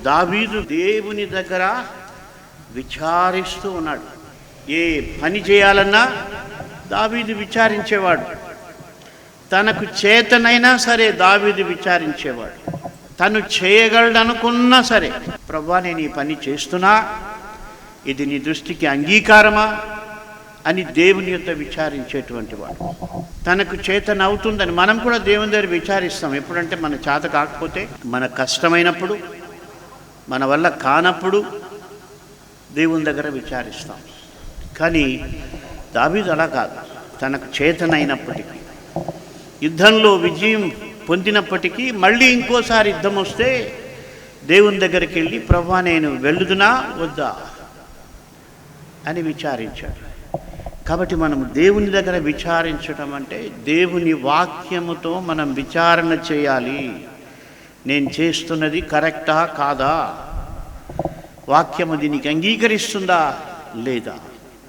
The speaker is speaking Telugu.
దావీదు దేవుని దగ్గర విచారిస్తూ ఉన్నాడు. ఏ పని చేయాలన్నా దావీదు విచారించేవాడు. తనకు చేతనైనా సరే దావీదు విచారించేవాడు. తను చేయగలడనుకున్నా సరే, ప్రభువా నేను ఈ పని చేస్తున్నా, ఇది నీ దృష్టికి అంగీకారమా అని దేవుని యొక్క విచారించేటువంటి వాడు. తనకు చేతనవుతుందని మనం కూడా దేవుని దగ్గర విచారిస్తాం. ఎప్పుడంటే మన చేత కాకపోతే, మన కష్టమైనప్పుడు, మన వల్ల కానప్పుడు దేవుని దగ్గర విచారిస్తాం. కానీ దావీదు అలా కాదు. తనకు చేతనైనప్పటికీ, యుద్ధంలో విజయం పొందినప్పటికీ మళ్ళీ ఇంకోసారి యుద్ధం వస్తే దేవుని దగ్గరికి వెళ్ళి ప్రభువా నేను వెళ్ళుదునా వద్దా అని విచారించాడు. కాబట్టి మనం దేవుని దగ్గర విచారించడం అంటే దేవుని వాక్యముతో మనం విచారణ చేయాలి. నేను చేస్తున్నది కరెక్టా కాదా, వాక్యము దీనికి అంగీకరిస్తుందా లేదా.